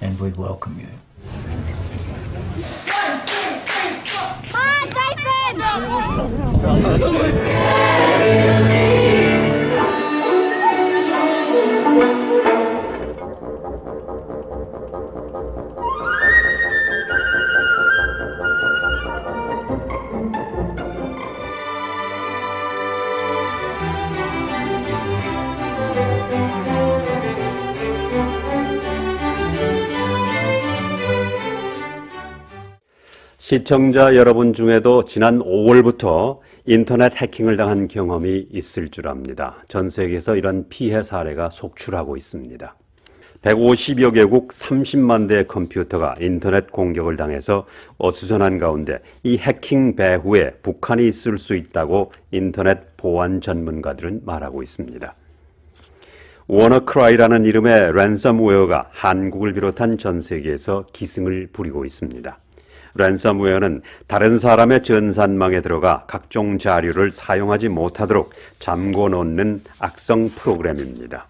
and we'd welcome you. 시청자 여러분 중에도 지난 5월부터 인터넷 해킹을 당한 경험이 있을 줄 압니다. 전 세계에서 이런 피해 사례가 속출하고 있습니다. 150여 개국 30만 대의 컴퓨터가 인터넷 공격을 당해서 어수선한 가운데 이 해킹 배후에 북한이 있을 수 있다고 인터넷 보안 전문가들은 말하고 있습니다. 워너크라이라는 이름의 랜섬웨어가 한국을 비롯한 전 세계에서 기승을 부리고 있습니다. 랜섬웨어는 다른 사람의 전산망에 들어가 각종 자료를 사용하지 못하도록 잠궈 놓는 악성 프로그램입니다.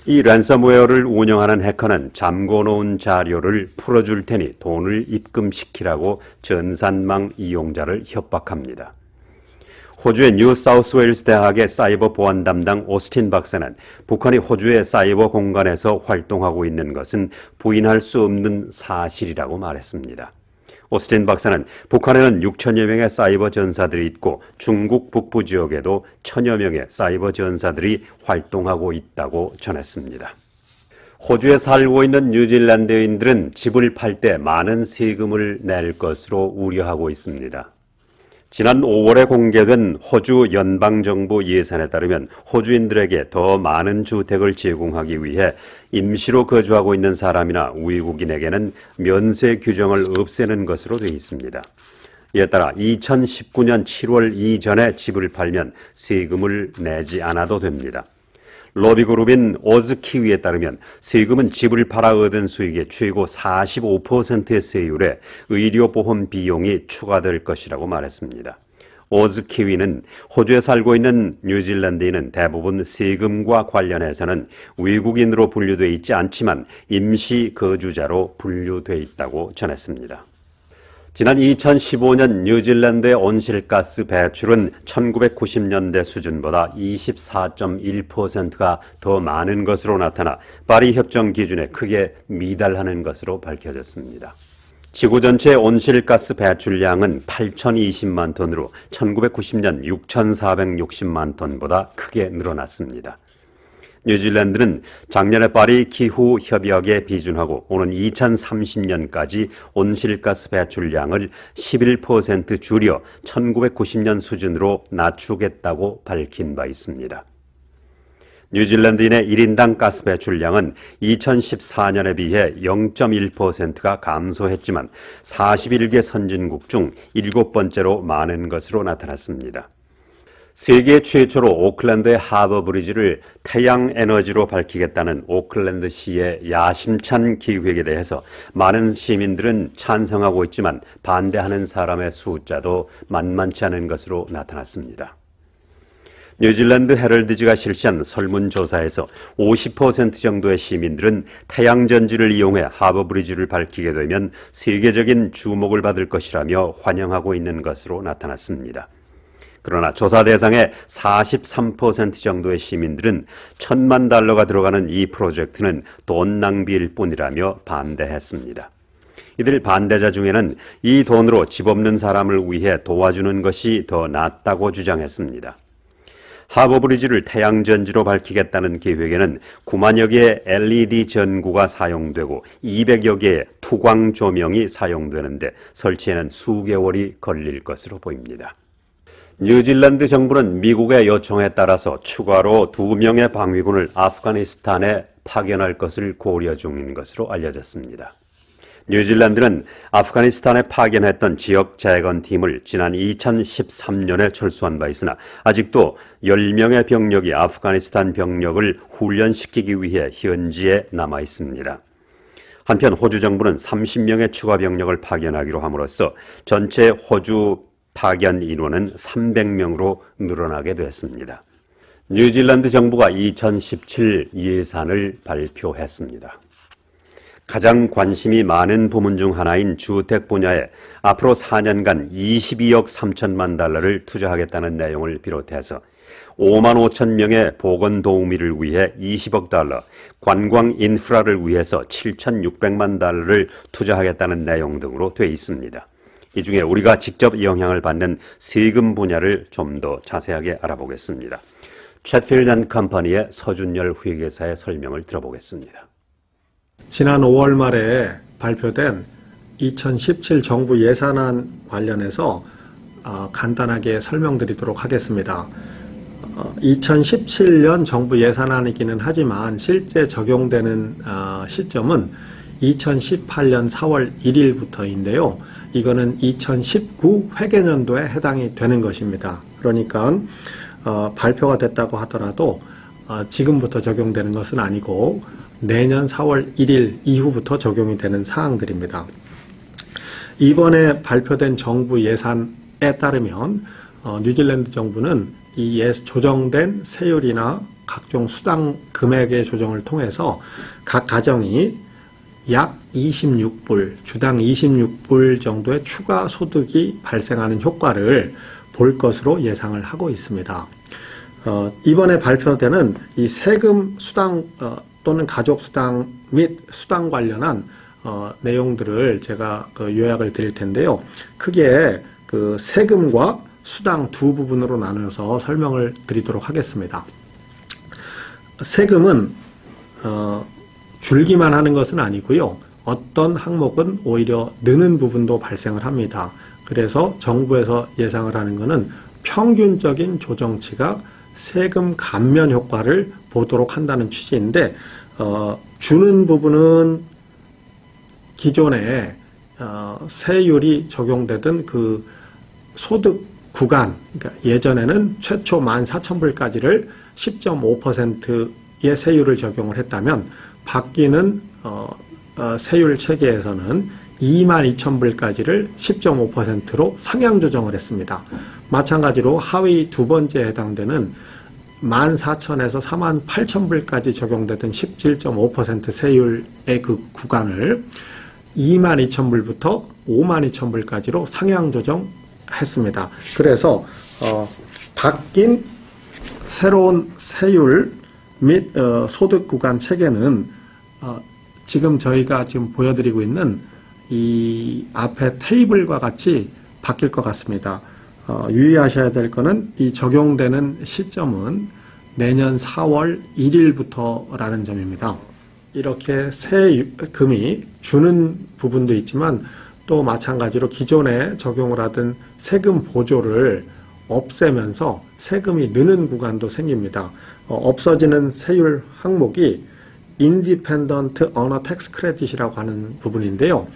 이 랜섬웨어를 운영하는 해커는 잠궈 놓은 자료를 풀어줄 테니 돈을 입금시키라고 전산망 이용자를 협박합니다. 호주의 뉴사우스웨일스 대학의 사이버 보안 담당 오스틴 박사는 북한이 호주의 사이버 공간에서 활동하고 있는 것은 부인할 수 없는 사실이라고 말했습니다. 오스틴 박사는 북한에는 6천여 명의 사이버 전사들이 있고 중국 북부 지역에도 1,000여 명의 사이버 전사들이 활동하고 있다고 전했습니다. 호주에 살고 있는 뉴질랜드인들은 집을 팔 때 많은 세금을 낼 것으로 우려하고 있습니다. 지난 5월에 공개된 호주 연방정부 예산에 따르면 호주인들에게 더 많은 주택을 제공하기 위해 임시로 거주하고 있는 사람이나 외국인에게는 면세 규정을 없애는 것으로 되어 있습니다. 이에 따라 2019년 7월 이전에 집을 팔면 세금을 내지 않아도 됩니다. 로비그룹인 오즈키위에 따르면 세금은 집을 팔아 얻은 수익의 최고 45%의 세율에 의료보험 비용이 추가될 것이라고 말했습니다. 오즈키위는 호주에 살고 있는 뉴질랜드인은 대부분 세금과 관련해서는 외국인으로 분류되어 있지 않지만 임시 거주자로 분류되어 있다고 전했습니다. 지난 2015년 뉴질랜드의 온실가스 배출은 1990년대 수준보다 24.1%가 더 많은 것으로 나타나 파리 협정 기준에 크게 미달하는 것으로 밝혀졌습니다. 지구 전체 온실가스 배출량은 8,020만 톤으로 1990년 6,460만 톤보다 크게 늘어났습니다. 뉴질랜드는 작년에 파리 기후협약에 비준하고 오는 2030년까지 온실가스 배출량을 11% 줄여 1990년 수준으로 낮추겠다고 밝힌 바 있습니다. 뉴질랜드인의 1인당 가스 배출량은 2014년에 비해 0.1%가 감소했지만 41개 선진국 중 7번째로 많은 것으로 나타났습니다. 세계 최초로 오클랜드의 하버 브리지를 태양 에너지로 밝히겠다는 오클랜드시의 야심찬 계획에 대해서 많은 시민들은 찬성하고 있지만 반대하는 사람의 숫자도 만만치 않은 것으로 나타났습니다. 뉴질랜드 헤럴드지가 실시한 설문조사에서 50% 정도의 시민들은 태양전지를 이용해 하버 브리지를 밝히게 되면 세계적인 주목을 받을 것이라며 환영하고 있는 것으로 나타났습니다. 그러나 조사 대상의 43% 정도의 시민들은 $1,000만 들어가는 이 프로젝트는 돈 낭비일 뿐이라며 반대했습니다. 이들 반대자 중에는 이 돈으로 집 없는 사람을 위해 도와주는 것이 더 낫다고 주장했습니다. 하버브리지를 태양전지로 밝히겠다는 계획에는 9만여 개의 LED 전구가 사용되고 200여 개의 투광 조명이 사용되는데 설치에는 수개월이 걸릴 것으로 보입니다. 뉴질랜드 정부는 미국의 요청에 따라서 추가로 2명의 방위군을 아프가니스탄에 파견할 것을 고려 중인 것으로 알려졌습니다. 뉴질랜드는 아프가니스탄에 파견했던 지역 재건팀을 지난 2013년에 철수한 바 있으나 아직도 10명의 병력이 아프가니스탄 병력을 훈련시키기 위해 현지에 남아 있습니다. 한편 호주 정부는 30명의 추가 병력을 파견하기로 함으로써 전체 호주 파견 인원은 300명으로 늘어나게 됐습니다. 뉴질랜드 정부가 2017 예산을 발표했습니다. 가장 관심이 많은 부문 중 하나인 주택 분야에 앞으로 4년간 22억 3천만 달러를 투자하겠다는 내용을 비롯해서 5만 5천 명의 보건 도우미를 위해 20억 달러, 관광 인프라를 위해서 7,600만 달러를 투자하겠다는 내용 등으로 되어 있습니다. 이 중에 우리가 직접 영향을 받는 세금 분야를 좀 더 자세하게 알아보겠습니다. 챗필드 & 컴퍼니의 서준열 회계사의 설명을 들어보겠습니다. 지난 5월 말에 발표된 2017 정부 예산안 관련해서 간단하게 설명드리도록 하겠습니다. 2017년 정부 예산안이기는 하지만 실제 적용되는 시점은 2018년 4월 1일부터인데요. 이거는 2019 회계년도에 해당이 되는 것입니다. 그러니까 발표가 됐다고 하더라도 지금부터 적용되는 것은 아니고 내년 4월 1일 이후부터 적용이 되는 사항들입니다. 이번에 발표된 정부 예산에 따르면 뉴질랜드 정부는 이 조정된 세율이나 각종 수당 금액의 조정을 통해서 각 가정이 약 26불, 주당 26불 정도의 추가 소득이 발생하는 효과를 볼 것으로 예상을 하고 있습니다. 이번에 발표되는 이 세금 수당 또는 가족수당 및 수당 관련한 내용들을 제가 요약을 드릴 텐데요. 크게 그 세금과 수당 두 부분으로 나누어서 설명을 드리도록 하겠습니다. 세금은 줄기만 하는 것은 아니고요. 어떤 항목은 오히려 느는 부분도 발생을 합니다. 그래서 정부에서 예상을 하는 것은 평균적인 조정치가 세금 감면 효과를 보도록 한다는 취지인데 주는 부분은 기존에 세율이 적용되던 그 소득 구간, 그러니까 예전에는 최초 14,000불까지를 10.5%의 세율을 적용을 했다면 바뀌는 세율 체계에서는 22,000불까지를 10.5%로 상향 조정을 했습니다. 마찬가지로 하위 두 번째에 해당되는 14,000에서 48,000불까지 적용되던 17.5% 세율의 그 구간을 22,000불부터 52,000불까지로 상향 조정했습니다. 그래서 바뀐 새로운 세율 및 소득 구간 체계는 지금 저희가 지금 보여드리고 있는 이 앞에 테이블과 같이 바뀔 것 같습니다. 유의하셔야 될 것은 이 적용되는 시점은 내년 4월 1일부터라는 점입니다. 이렇게 세금이 주는 부분도 있지만 또 마찬가지로 기존에 적용을 하던 세금 보조를 없애면서 세금이 느는 구간도 생깁니다. 없어지는 세율 항목이 Independent Earner Tax Credit이라고 하는 부분인데요.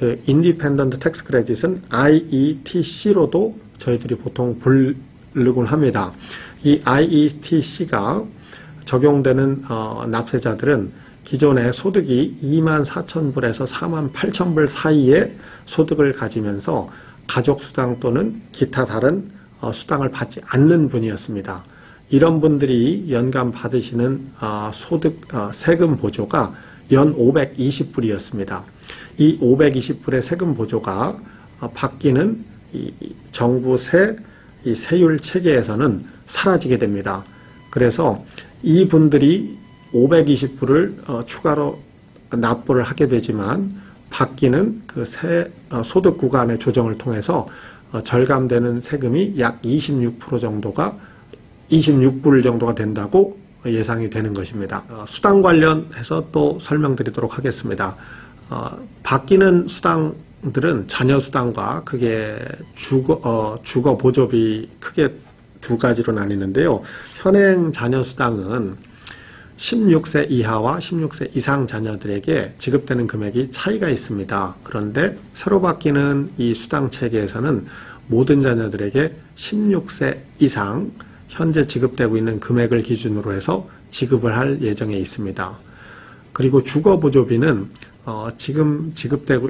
Independent Tax Credit은 IETC로도 저희들이 보통 부르곤 합니다. 이 IETC가 적용되는 납세자들은 기존의 소득이 24,000불에서 48,000불 사이의 소득을 가지면서 가족수당 또는 기타 다른 수당을 받지 않는 분이었습니다. 이런 분들이 연간 받으시는 세금 보조가 연 520불이었습니다. 이 520불의 세금 보조가 바뀌는 이 정부 이 세율 체계에서는 사라지게 됩니다. 그래서 이 분들이 520불을 추가로 납부를 하게 되지만 바뀌는 그 소득 구간의 조정을 통해서 절감되는 세금이 약 26불 정도가 된다고 예상이 되는 것입니다. 수당 관련해서 또 설명드리도록 하겠습니다. 바뀌는 수당들은 자녀 수당과 크게 주거 보조비 크게 두 가지로 나뉘는데요. 현행 자녀 수당은 16세 이하와 16세 이상 자녀들에게 지급되는 금액이 차이가 있습니다. 그런데 새로 바뀌는 이 수당 체계에서는 모든 자녀들에게 16세 이상 현재 지급되고 있는 금액을 기준으로 해서 지급을 할 예정에 있습니다. 그리고 주거보조비는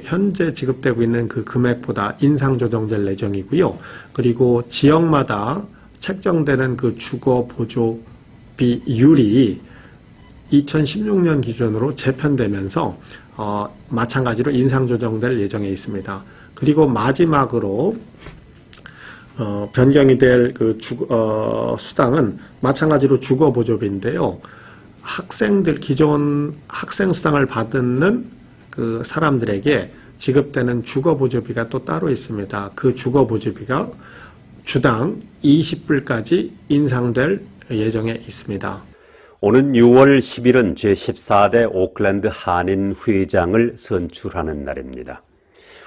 현재 지급되고 있는 그 금액보다 인상 조정될 예정이고요. 그리고 지역마다 책정되는 그 주거보조비율이 2016년 기준으로 재편되면서 마찬가지로 인상 조정될 예정에 있습니다. 그리고 마지막으로 변경이 될 그 수당은 마찬가지로 주거 보조비인데요. 학생들 기존 학생 수당을 받는 그 사람들에게 지급되는 주거 보조비가 또 따로 있습니다. 그 주거 보조비가 주당 20불까지 인상될 예정에 있습니다. 오는 6월 10일은 제14대 오클랜드 한인회장을 선출하는 날입니다.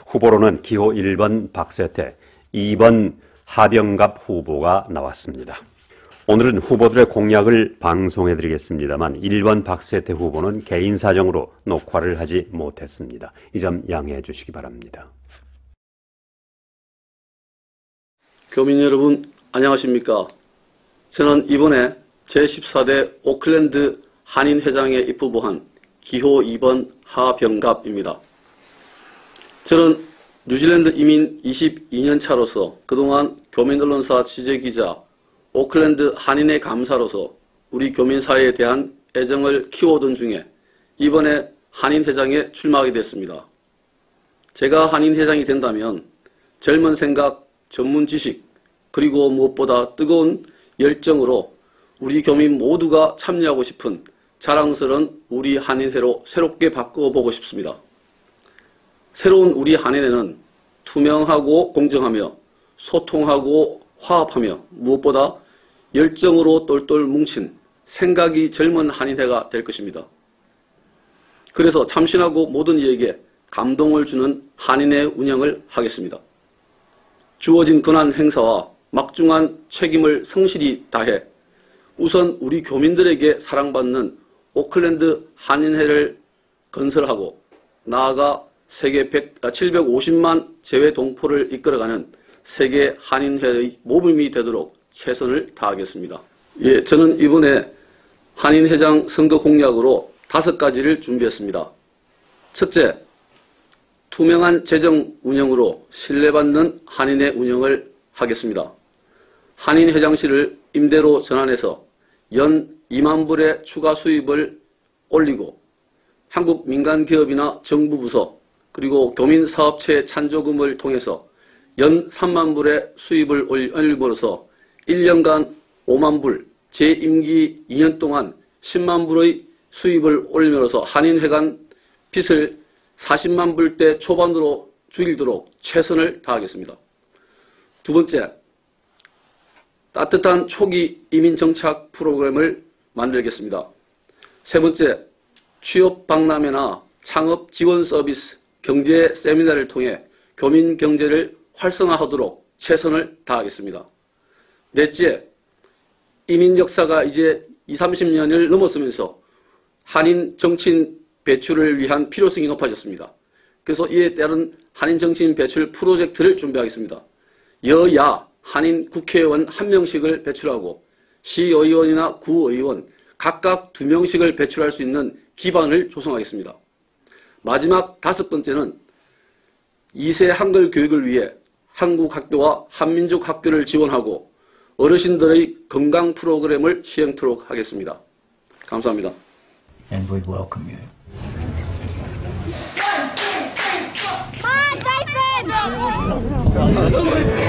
후보로는 기호 1번 박세태, 2번 하병갑 후보가 나왔습니다. 오늘은 후보들의 공약을 방송해 드리겠습니다만 1번 박세태 후보는 개인 사정으로 녹화를 하지 못했습니다. 이 점 양해해 주시기 바랍니다. 교민 여러분 안녕하십니까? 저는 이번에 제14대 오클랜드 한인회장에 입후보한 기호 2번 하병갑입니다. 저는 뉴질랜드 이민 22년 차로서 그동안 교민 언론사 취재기자, 오클랜드 한인의 감사로서 우리 교민사회에 대한 애정을 키워오던 중에 이번에 한인회장에 출마하게 됐습니다. 제가 한인회장이 된다면 젊은 생각, 전문 지식, 그리고 무엇보다 뜨거운 열정으로 우리 교민 모두가 참여하고 싶은 자랑스러운 우리 한인회로 새롭게 바꿔보고 싶습니다. 새로운 우리 한인회는 투명하고 공정하며 소통하고 화합하며 무엇보다 열정으로 똘똘 뭉친 생각이 젊은 한인회가 될 것입니다. 그래서 참신하고 모든 이에게 감동을 주는 한인회 운영을 하겠습니다. 주어진 권한 행사와 막중한 책임을 성실히 다해 우선 우리 교민들에게 사랑받는 오클랜드 한인회를 건설하고 나아가 세계 750만 재외 동포를 이끌어가는 세계 한인회의 모범이 되도록 최선을 다하겠습니다. 예, 저는 이번에 한인회장 선거 공약으로 5가지를 준비했습니다. 첫째, 투명한 재정 운영으로 신뢰받는 한인회 운영을 하겠습니다. 한인회장실을 임대로 전환해서 연 2만 불의 추가 수입을 올리고 한국 민간기업이나 정부 부서 그리고 교민사업체 찬조금을 통해서 연 3만 불의 수입을 올림으로써 1년간 5만 불, 제 임기 2년 동안 10만 불의 수입을 올림으로써 한인회 간 빚을 40만 불대 초반으로 줄이도록 최선을 다하겠습니다. 두 번째, 따뜻한 초기 이민 정착 프로그램을 만들겠습니다. 세 번째, 취업 박람회나 창업 지원 서비스, 경제 세미나를 통해 교민 경제를 활성화하도록 최선을 다하겠습니다. 넷째, 이민 역사가 이제 20-30년을 넘었으면서 한인 정치인 배출을 위한 필요성이 높아졌습니다. 그래서 이에 따른 한인 정치인 배출 프로젝트를 준비하겠습니다. 여야 한인 국회의원 1명씩을 배출하고 시의원이나 구의원 각각 2명씩을 배출할 수 있는 기반을 조성하겠습니다. 마지막 5번째는 2세 한글 교육을 위해 한국 학교와 한민족 학교를 지원하고 어르신들의 건강 프로그램을 시행토록 하겠습니다. 감사합니다. And we welcome you. Come on, Nathan!